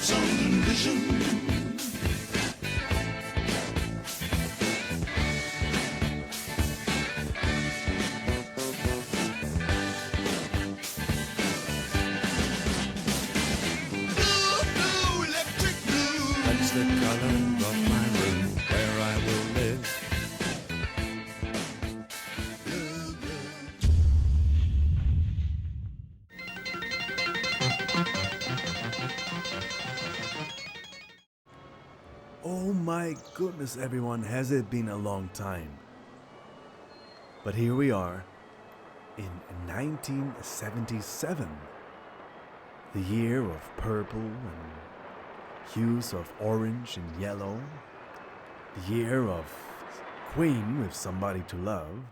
some vision. Blue, electric blue. That's the color of my room where I will live. Oh my goodness, everyone, has it been a long time? But here we are in 1977, the year of purple and hues of orange and yellow, the year of Queen with Somebody to Love.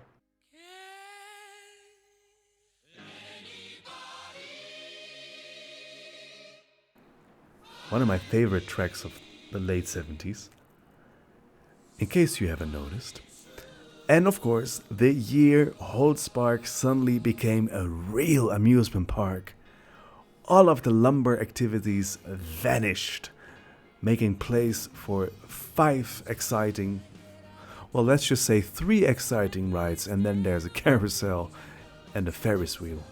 One of my favorite tracks of the late 70s, in case you haven't noticed. And of course, the year Holzpark suddenly became a real amusement park. All of the lumber activities vanished, making place for 5 exciting, well, let's just say 3 exciting rides, and then there's a carousel and a Ferris wheel.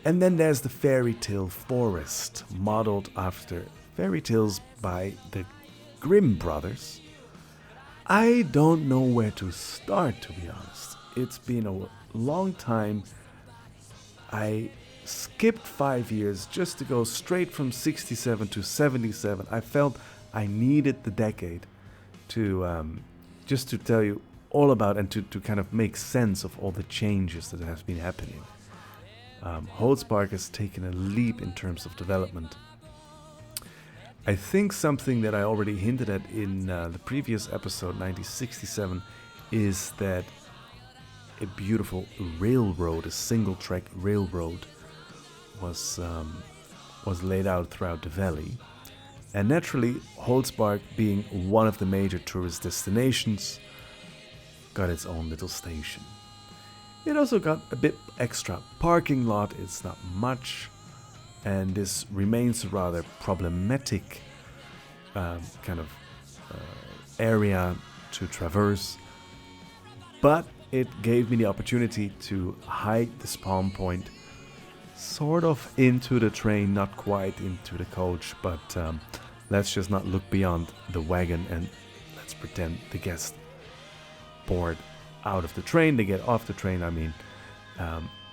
And then there's the Fairytale Forest, modeled after fairy tales by the Grimm brothers. I don't know where to start, to be honest. It's been a long time. I skipped 5 years just to go straight from 67 to 77. I felt I needed the decade to just to tell you all about and to kind of make sense of all the changes that have been happening. Holzpark has taken a leap in terms of development. I think something that I already hinted at in the previous episode, 1967, is that a beautiful railroad, a single-track railroad, was laid out throughout the valley. And naturally, Holzpark, being one of the major tourist destinations, got its own little station. It also got a bit extra parking lot. It's not much. And this remains a rather problematic area to traverse. But it gave me the opportunity to hide the spawn point sort of into the train, not quite into the coach, but let's just not look beyond the wagon and let's pretend the guests board out of the train. They get off the train,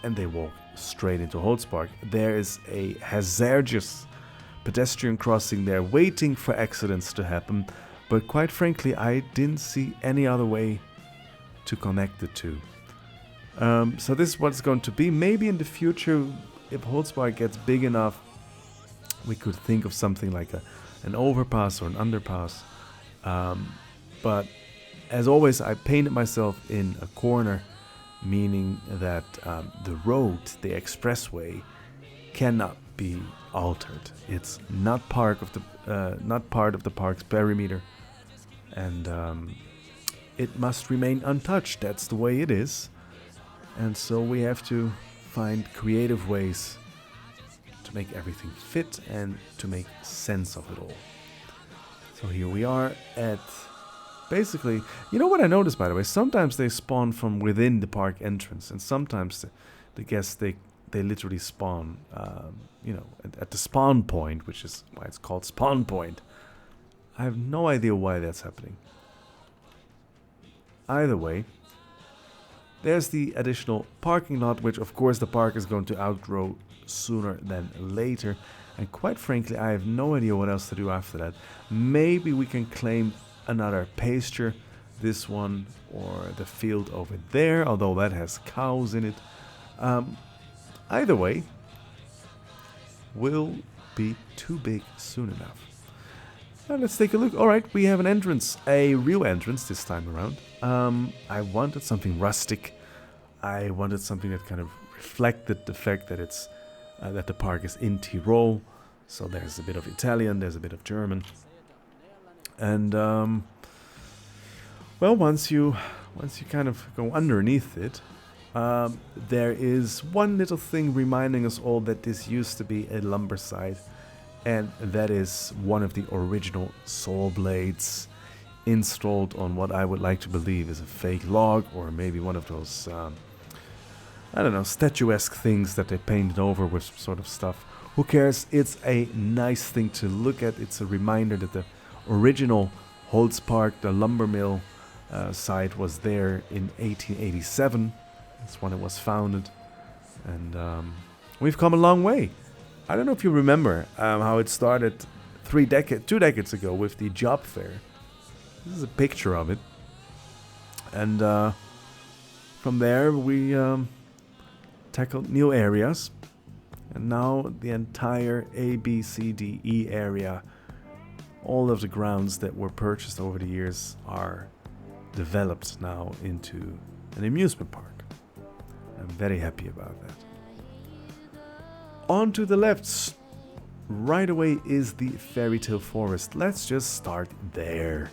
and they walk straight into Holzpark. There is a hazardous pedestrian crossing there waiting for accidents to happen, but quite frankly I didn't see any other way to connect the two. So this is what it's going to be. Maybe in the future, if Holzpark gets big enough, we could think of something like an overpass or an underpass. But as always, I painted myself in a corner, meaning that the road, the expressway, cannot be altered. It's not part of the park's perimeter, and it must remain untouched. That's the way it is, and so we have to find creative ways to make everything fit and to make sense of it all. So here we are at. Basically, you know what I noticed, by the way? Sometimes they spawn from within the park entrance, and sometimes the guests, they literally spawn, at the spawn point, which is why it's called spawn point. I have no idea why that's happening. Either way, there's the additional parking lot, which of course the park is going to outgrow sooner than later. And quite frankly, I have no idea what else to do after that. Maybe we can claim another pasture, this one or the field over there, although that has cows in it. Either way, will be too big soon enough. Now let's take a look. All right, we have an entrance, a real entrance this time around. I wanted something rustic. I wanted something that kind of reflected the fact that it's that the park is in Tyrol. So there's a bit of Italian, there's a bit of German. And once you kind of go underneath it, there is one little thing reminding us all that this used to be a lumber site, and that is one of the original saw blades installed on what I would like to believe is a fake log, or maybe one of those, I don't know, statuesque things that they painted over with sort of stuff. Who cares? It's a nice thing to look at. It's a reminder that the original Holzpark, the lumber mill site, was there in 1887. That's when it was founded. And we've come a long way. I don't know if you remember how it started 2 decades ago with the job fair. This is a picture of it. And from there we tackled new areas. And now the entire A, B, C, D, E area, all of the grounds that were purchased over the years are developed now into an amusement park. I'm very happy about that. On to the left, right away is the Fairytale Forest. Let's just start there.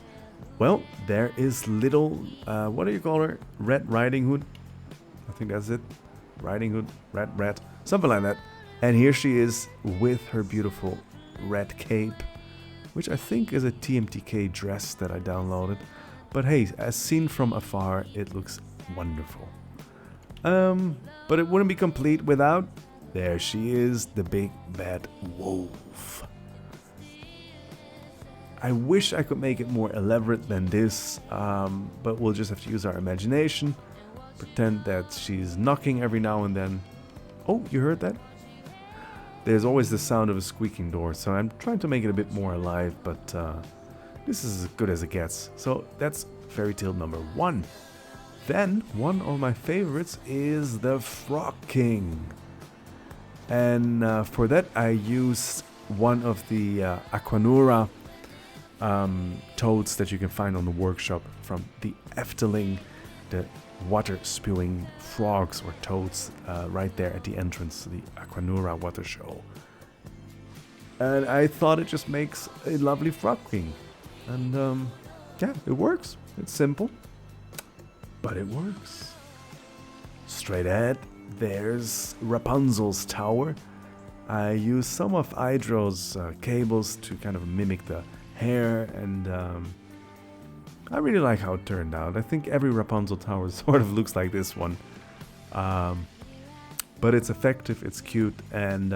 Well, there is little, what do you call her? Red Riding Hood? I think that's it. Riding Hood, red, something like that. And here she is with her beautiful red cape, which I think is a TMTK dress that I downloaded. But hey, as seen from afar, it looks wonderful. But it wouldn't be complete without, there she is, the big bad wolf. I wish I could make it more elaborate than this, but we'll just have to use our imagination. Pretend that she's knocking every now and then. Oh, you heard that? There's always the sound of a squeaking door, so I'm trying to make it a bit more alive, but this is as good as it gets. So that's Fairytale number 1. Then, one of my favorites is the Frog King. And for that I used one of the Aquanura toads that you can find on the workshop from the Efteling, the water spewing frogs or toads right there at the entrance to the Aquanura water show. And I thought it just makes a lovely Frog King. And yeah, it works. It's simple, but it works. Straight ahead, there's Rapunzel's tower. I used some of Hydro's cables to kind of mimic the hair, and I really like how it turned out. I think every Rapunzel tower sort of looks like this one. But it's effective, it's cute, and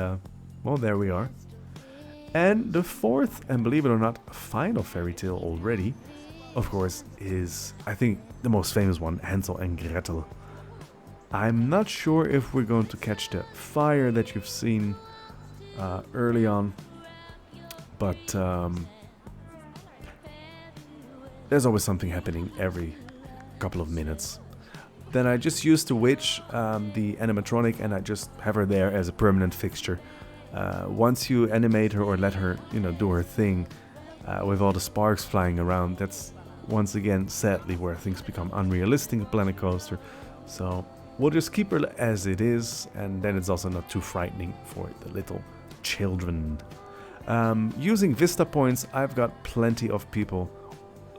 well, there we are. And the fourth, and believe it or not, final fairy tale already, of course, is, I think, the most famous one, Hansel and Gretel. I'm not sure if we're going to catch the fire that you've seen early on, but there's always something happening every couple of minutes. Then I just used the witch, the animatronic, and I just have her there as a permanent fixture. Once you animate her or let her, do her thing, with all the sparks flying around, that's once again, sadly, where things become unrealistic in Planet Coaster. So we'll just keep her as it is, and then it's also not too frightening for the little children. Using Vista points, I've got plenty of people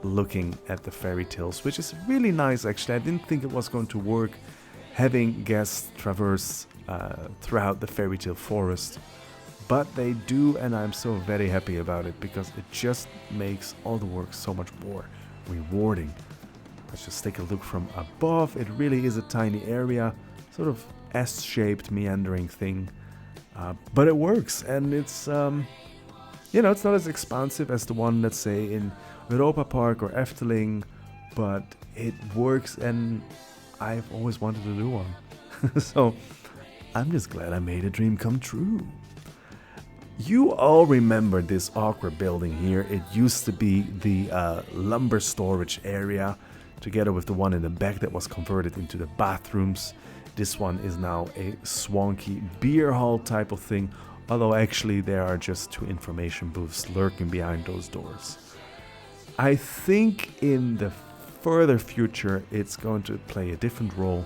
looking at the fairy tales, which is really nice actually. I didn't think it was going to work having guests traverse throughout the Fairytale Forest, but they do, and I'm so very happy about it because it just makes all the work so much more rewarding. Let's just take a look from above. It really is a tiny area, sort of S-shaped meandering thing, but it works, and it's it's not as expansive as the one, let's say, in Europa Park or Efteling, but it works, and I've always wanted to do one. So I'm just glad I made a dream come true. You all remember this awkward building here. It used to be the lumber storage area, together with the one in the back that was converted into the bathrooms. This one is now a swanky beer hall type of thing, although actually there are just 2 information booths lurking behind those doors. I think in the further future it's going to play a different role.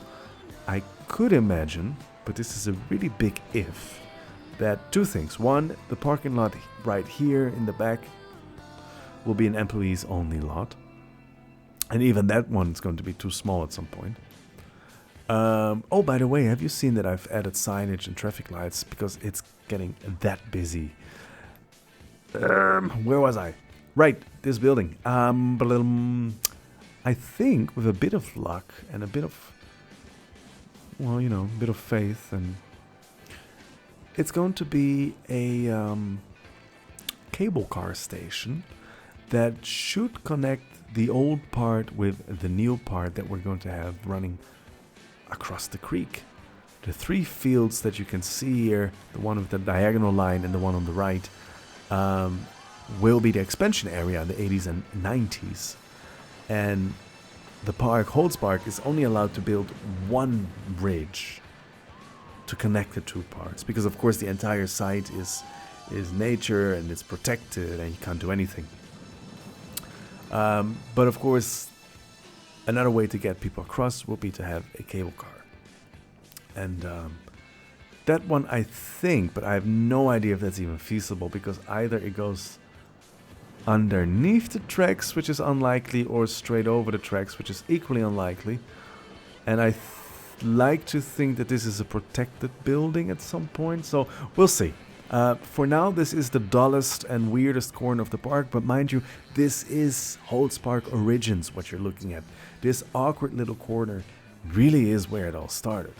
I could imagine, but this is a really big if, that 2 things. One, the parking lot right here in the back will be an employees only lot. And even that one is going to be too small at some point. Oh, by the way, have you seen that I've added signage and traffic lights because it's getting that busy? Where was I? Right, this building. I think with a bit of luck and a bit of, well, you know, a bit of faith, and it's going to be a cable car station that should connect the old part with the new part that we're going to have running across the creek. The 3 fields that you can see here, the one with the diagonal line and the one on the right, will be the expansion area in the 80s and 90s. And the park, Holzpark, is only allowed to build one bridge to connect the 2 parts, because of course the entire site is nature and it's protected and you can't do anything. But of course, another way to get people across will be to have a cable car. And that one I think, but I have no idea if that's even feasible, because either it goes underneath the tracks, which is unlikely, or straight over the tracks, which is equally unlikely. And I like to think that this is a protected building at some point, so we'll see. For now, this is the dullest and weirdest corner of the park, but mind you, this is Holzpark Origins, what you're looking at. This awkward little corner really is where it all started.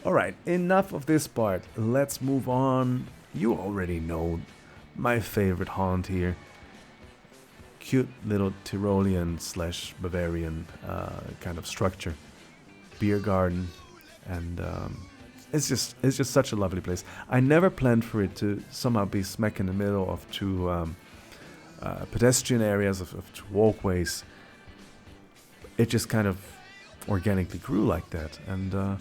Alright, enough of this part, let's move on. You already know my favorite haunt here. Cute little Tyrolean / Bavarian kind of structure. Beer garden, and it's just such a lovely place. I never planned for it to somehow be smack in the middle of 2 pedestrian areas, of 2 walkways. It just kind of organically grew like that, and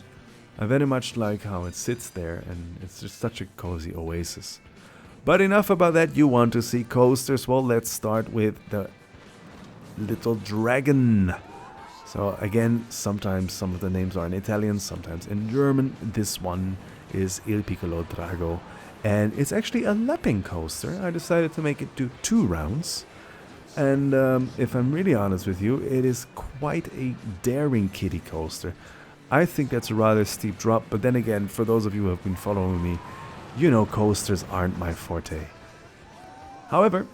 I very much like how it sits there, and it's just such a cozy oasis. But enough about that. You want to see coasters? Well, let's start with the little dragon. So again, sometimes some of the names are in Italian, sometimes in German. This one is Il Piccolo Drago, and it's actually a lapping coaster. I decided to make it do 2 rounds. And if I'm really honest with you, it is quite a daring kiddie coaster. I think that's a rather steep drop, but then again, for those of you who have been following me, you know coasters aren't my forte. However,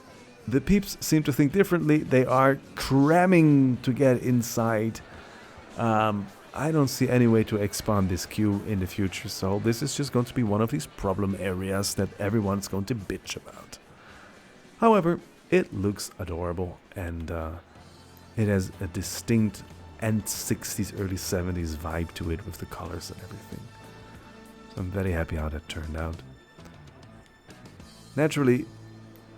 the peeps seem to think differently. They are cramming to get inside. I don't see any way to expand this queue in the future, so this is just going to be one of these problem areas that everyone's going to bitch about. However, it looks adorable, and it has a distinct end 60s, early 70s vibe to it with the colors and everything. So I'm very happy how that turned out. Naturally,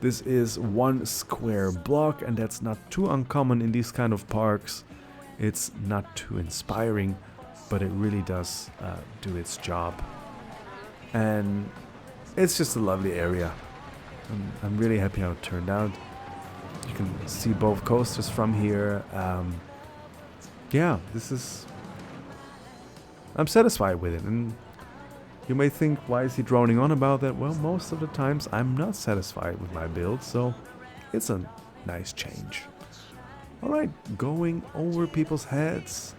this is 1 square block, and that's not too uncommon in these kind of parks. It's not too inspiring, but it really does do its job. And it's just a lovely area. I'm really happy how it turned out. You can see both coasters from here. Yeah, I'm satisfied with it. And you may think, why is he droning on about that? Well, most of the times I'm not satisfied with my build, so it's a nice change. Alright, going over people's heads.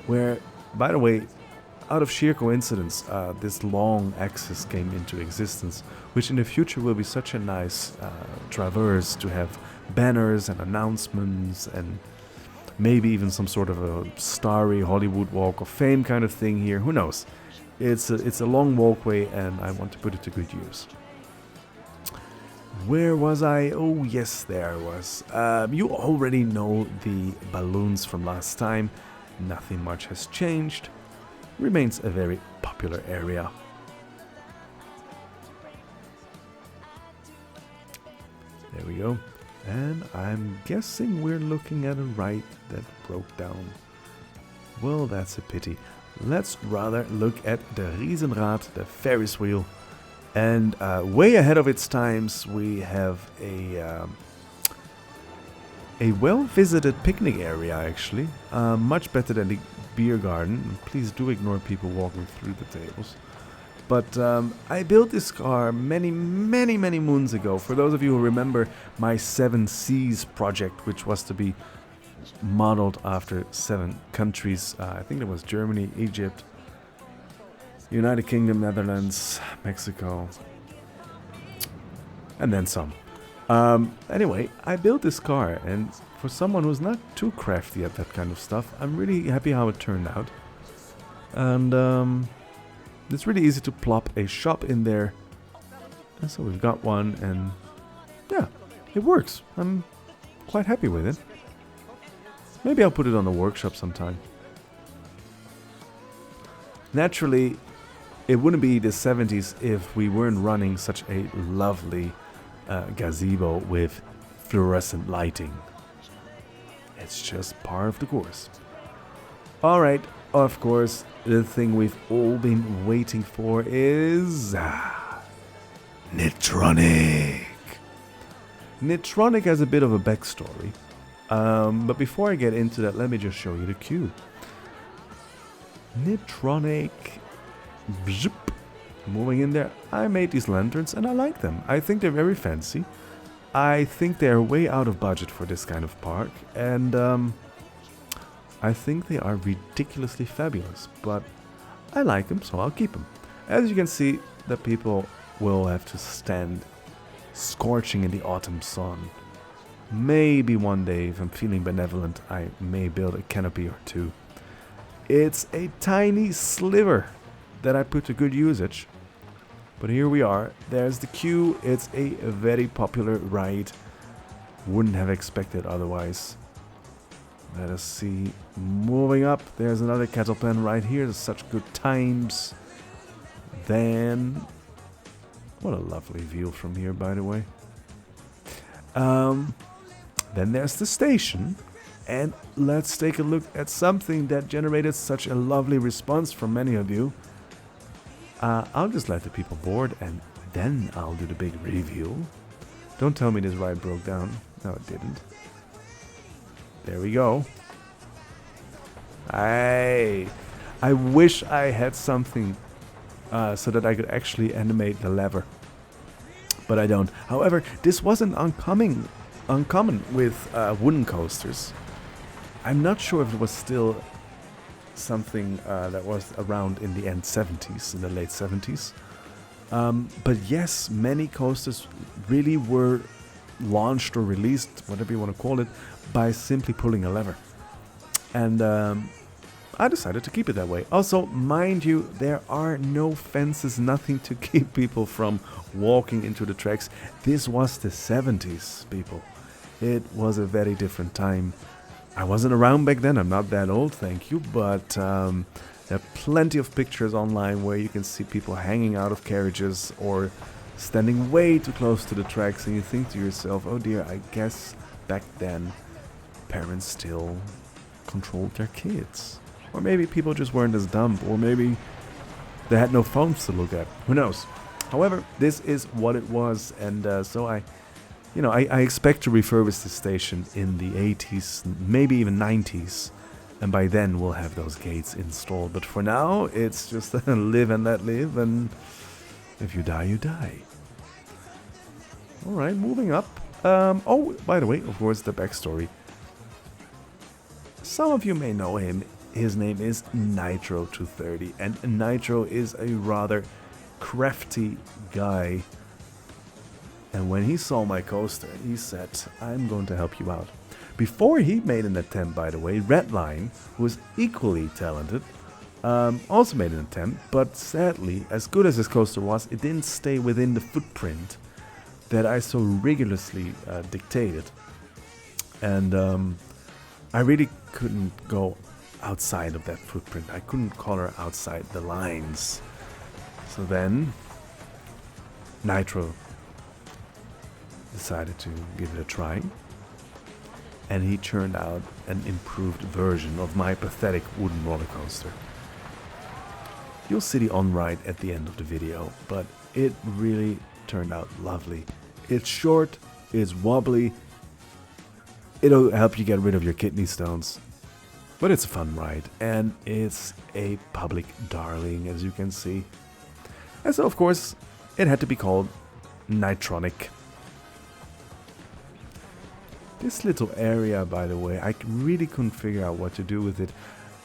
Where, by the way, out of sheer coincidence, this long axis came into existence, which in the future will be such a nice traverse to have banners and announcements and maybe even some sort of a starry Hollywood Walk of Fame kind of thing here. Who knows? It's a long walkway, and I want to put it to good use. Where was I? Oh, yes, there I was. You already know the balloons from last time. Nothing much has changed. Remains a very popular area. There we go. And I'm guessing we're looking at a ride that broke down. Well, that's a pity. Let's rather look at the Riesenrad, the Ferris wheel. And way ahead of its times, we have a well-visited picnic area, actually. Much better than the beer garden. Please do ignore people walking through the tables. But I built this car many moons ago. For those of you who remember my 7 Seas project, which was to be modeled after 7 countries. I think it was Germany, Egypt, United Kingdom, Netherlands, Mexico. and then some. Anyway, I built this car, and for someone who's not too crafty at that kind of stuff, I'm really happy how it turned out. And it's really easy to plop a shop in there. And so we've got one, and yeah, it works. I'm quite happy with it. Maybe I'll put it on the workshop sometime. Naturally, it wouldn't be the 70s if we weren't running such a lovely gazebo with fluorescent lighting. It's just par of the course. Alright, of course, the thing we've all been waiting for is NITRONIK. NITRONIK has a bit of a backstory, but before I get into that, let me just show you the cube. NITRONIK, zip, moving in there. I made these lanterns and I like them. I think they're very fancy. I think they're way out of budget for this kind of park, and I think they are ridiculously fabulous, but I like them, so I'll keep them. As you can see, the people will have to stand scorching in the autumn sun. Maybe one day, if I'm feeling benevolent, I may build a canopy or two. It's a tiny sliver that I put to good usage. But here we are. There's the queue. It's a very popular ride. Wouldn't have expected otherwise. Let us see. Moving up. There's another cattle pen right here. There's such good times. Then... what a lovely view from here, by the way. Then there's the station. And let's take a look at something that generated such a lovely response from many of you. I'll just let the people board and then I'll do the big review. Don't tell me this ride broke down. No, it didn't. There we go. I wish I had something so that I could actually animate the lever. But I don't. However, this wasn't uncommon with wooden coasters. I'm not sure if it was still something that was around in the end 70s, in the late 70s. But yes, many coasters really were launched or released, whatever you want to call it, by simply pulling a lever. And I decided to keep it that way. Also, mind you, there are no fences, nothing to keep people from walking into the tracks. This was the 70s, people. It was a very different time. I wasn't around back then, I'm not that old, thank you, but there are plenty of pictures online where you can see people hanging out of carriages or standing way too close to the tracks, and you think to yourself, oh dear, I guess back then parents still controlled their kids. Or maybe people just weren't as dumb, or maybe they had no phones to look at, who knows. However, this is what it was, and so I expect to refurbish the station in the 80s, maybe even 90s. And by then we'll have those gates installed. But for now, it's just live and let live. And if you die, you die. Alright, moving up. Oh, by the way, of course, the backstory. Some of you may know him. His name is Nitro230. And Nitro is a rather crafty guy. And when he saw my coaster, he said, I'm going to help you out. Before he made an attempt, by the way, Redline, who is equally talented, also made an attempt, but sadly, as good as his coaster was, it didn't stay within the footprint that I so rigorously dictated. And I really couldn't go outside of that footprint. I couldn't color outside the lines. So then, Nitro decided to give it a try, and he churned out an improved version of my pathetic wooden roller coaster. You'll see the on-ride at the end of the video, but it really turned out lovely. It's short, it's wobbly, it'll help you get rid of your kidney stones, but it's a fun ride, and it's a public darling, as you can see. And so, of course, it had to be called NITRONIK. This little area, by the way, I really couldn't figure out what to do with it.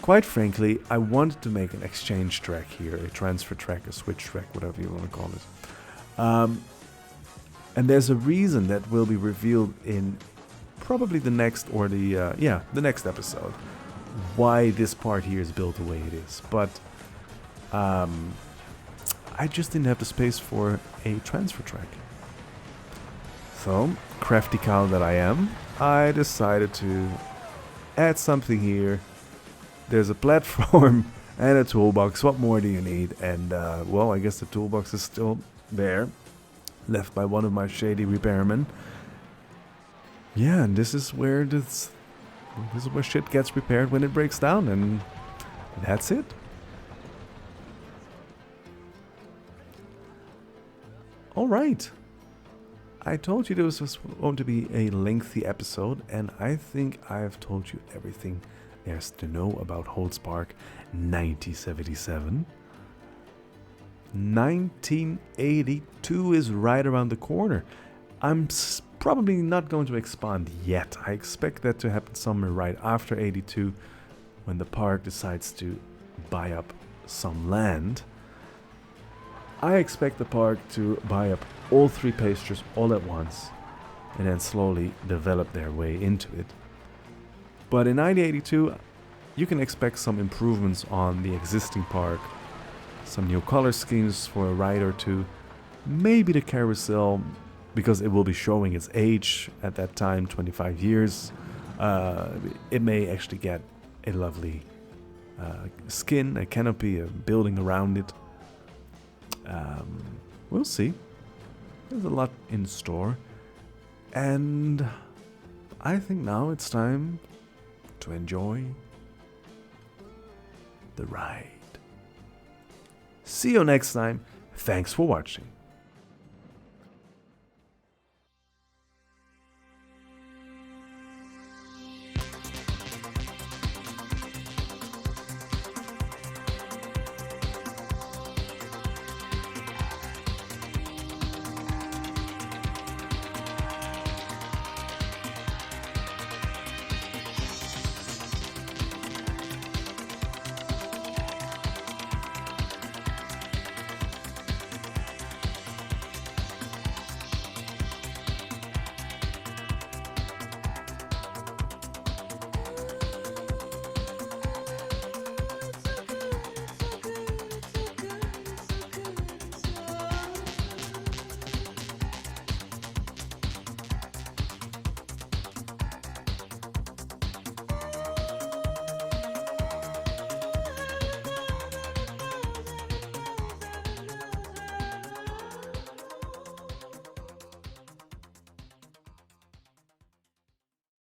Quite frankly, I wanted to make an exchange track here, a transfer track, a switch track, whatever you want to call it. And there's a reason that will be revealed in probably the next or the next episode why this part here is built the way it is. But I just didn't have the space for a transfer track. So, crafty cow that I am, I decided to add something here. There's a platform and a toolbox. What more do you need? And well, I guess the toolbox is still there, left by one of my shady repairmen. Yeah, and this is where shit gets repaired when it breaks down, and that's it. All right. I told you this was going to be a lengthy episode, and I think I have told you everything there's to know about Holzpark 1977. 1982 is right around the corner. I'm probably not going to expand yet. I expect that to happen somewhere right after 82, when the park decides to buy up some land. I expect the park to buy up all three pastures all at once, and then slowly develop their way into it. But in 1982, you can expect some improvements on the existing park, some new color schemes for a ride or two, maybe the carousel, because it will be showing its age at that time, 25 years. It may actually get a lovely skin, a canopy, a building around it. We'll see. There's a lot in store. And I think now it's time to enjoy the ride. See you next time. Thanks for watching.